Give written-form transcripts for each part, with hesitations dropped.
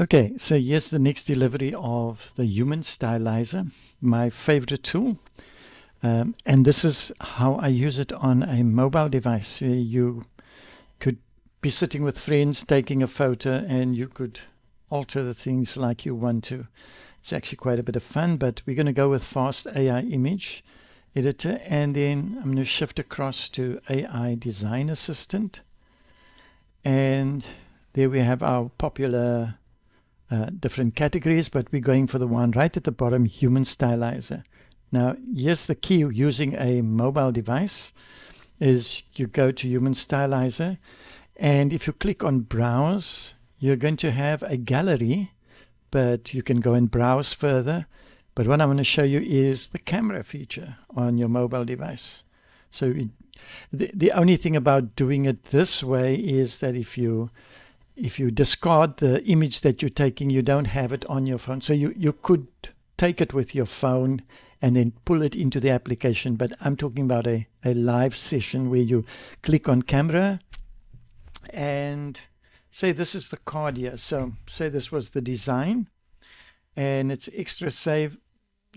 Okay, so here's the next delivery of the Human Stylizer, my favorite tool. And this is how I use it on a mobile device. Where you could be sitting with friends taking a photo and you could alter the things like you want to. It's actually quite a bit of fun, but we're going to go with Fast AI Image Editor, and then I'm going to shift across to AI Design Assistant. And there we have our popular different categories, but we're going for the one right at the bottom, Human Stylizer. Now, here's the key using a mobile device is you go to Human Stylizer, and if you click on Browse, you're going to have a gallery, but you can go and browse further. But what I'm going to show you is the camera feature on your mobile device. So the only thing about doing it this way is that if you discard the image that you're taking, you don't have it on your phone. So you could take it with your phone and then pull it into the application. But I'm talking about a live session where you click on camera and say this is the card here. So say this was the design and it's extra save.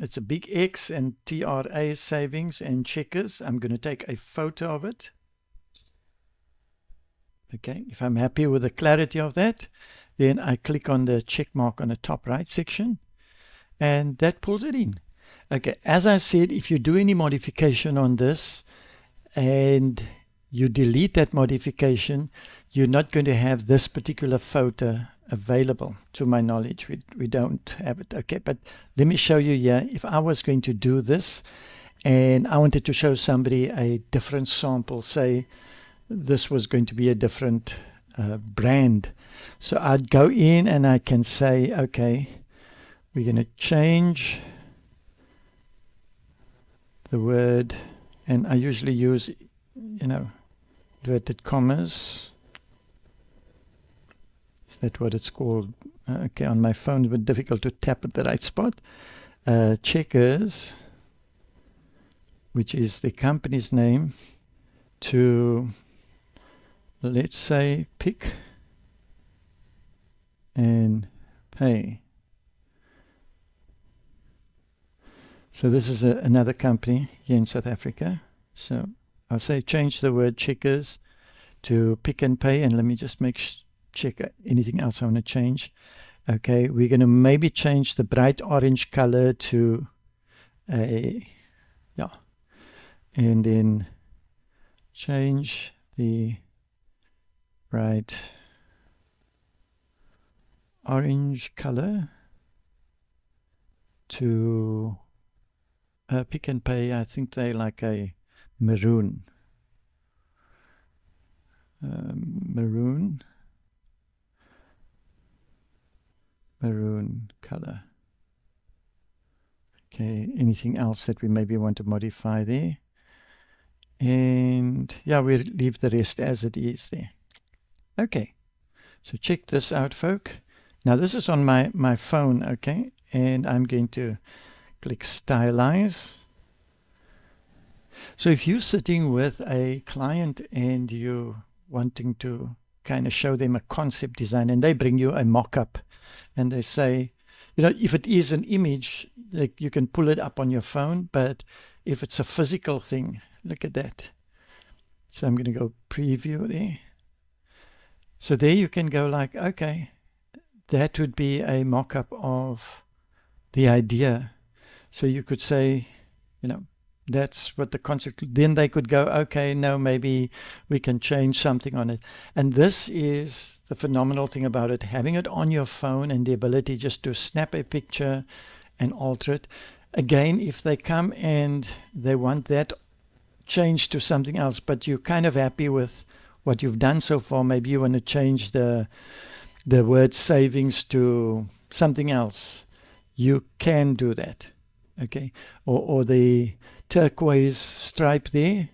It's a big X and TRA savings and checkers. I'm going to take a photo of it. Okay, if I'm happy with the clarity of that, then I click on the check mark on the top right section and that pulls it in. Okay, as I said, if you do any modification on this and you delete that modification, you're not going to have this particular photo available, to my knowledge. We don't have it. Okay, but let me show you here. If I was going to do this and I wanted to show somebody a different sample, say this was going to be a different brand. So I'd go in and I can say, okay, we're going to change the word, and I usually use, inverted commas. Is that what it's called? Okay, on my phone, it's a bit difficult to tap at the right spot. Checkers, which is the company's name, to, let's say, pick and pay. So this is another company here in South Africa. So I'll say change the word checkers to pick and pay, and let me just check anything else I want to change. Okay, we're going to maybe change the bright orange color to a, and then change the bright orange color to Pick and Pay. I think they like a maroon. Maroon color. Okay, anything else that we maybe want to modify there? And yeah, we'll leave the rest as it is there. Okay, so check this out, folk. Now this is on my phone, okay, and I'm going to click Stylize. So if you're sitting with a client and you're wanting to kind of show them a concept design and they bring you a mock-up and they say, if it is an image, like you can pull it up on your phone, but if it's a physical thing, look at that. So I'm going to go preview there. So there you can go like, okay, that would be a mock-up of the idea. So you could say, that's what the concept, then they could go, okay, no, maybe we can change something on it. And this is the phenomenal thing about it, having it on your phone and the ability just to snap a picture and alter it. Again, if they come and they want that changed to something else, but you're kind of happy with what you've done so far, maybe you want to change the word savings to something else, you can do that. Okay, or the turquoise stripe there,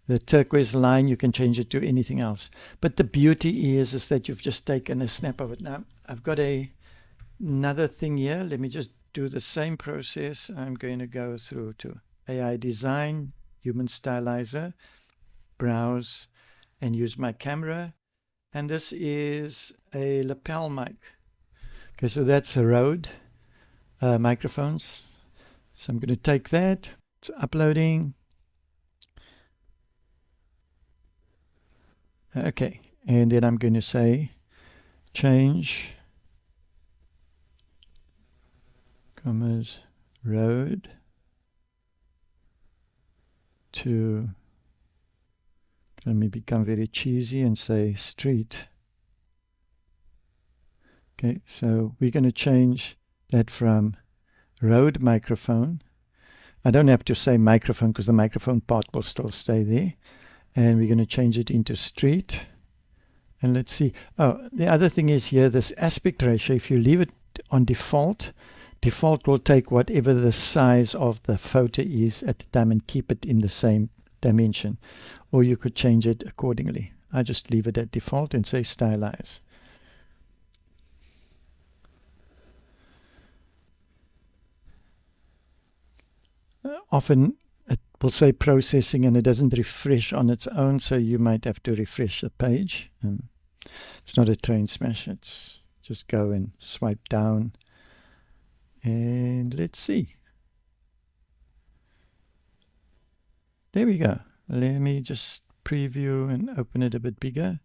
the turquoise line, you can change it to anything else. But the beauty is that you've just taken a snap of it. Now I've got another thing here. Let me just do the same process. I'm going to go through to AI Design, Human Stylizer, browse, and use my camera. And this is a lapel mic. Okay, so that's a Rode microphones. So I'm going to take that. It's uploading. Okay, and then I'm going to say change commas road to, let me become very cheesy and say street. Okay, so we're going to change that from Rode microphone. I don't have to say microphone because the microphone part will still stay there. And we're going to change it into street. And let's see. Oh, the other thing is here, this aspect ratio, if you leave it on default, default will take whatever the size of the photo is at the time and keep it in the same dimension. Or you could change it accordingly. I just leave it at default and say stylize. Often it will say processing and it doesn't refresh on its own, so you might have to refresh the page. It's not a train smash, it's just go and swipe down and let's see. There we go. Let me just preview and open it a bit bigger.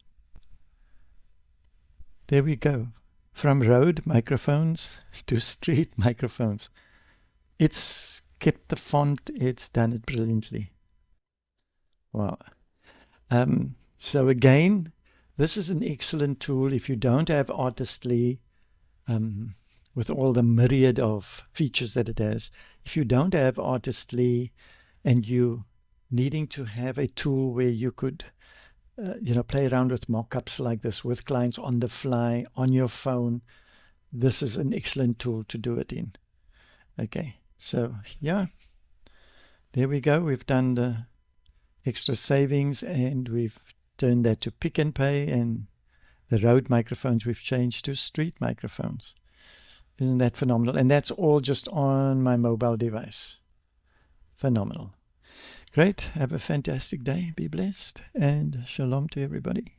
There we go. From Rode microphones to street microphones. It's kept the font, it's done it brilliantly. Wow. So again, this is an excellent tool if you don't have Artistly with all the myriad of features that it has. If you don't have Artistly and you needing to have a tool where you could play around with mock-ups like this with clients on the fly, on your phone, this is an excellent tool to do it in. Okay, so yeah, there we go. We've done the extra savings and we've turned that to Pick and Pay, and the Rode microphones we've changed to street microphones. Isn't that phenomenal? And that's all just on my mobile device. Phenomenal. Great. Have a fantastic day. Be blessed. And shalom to everybody.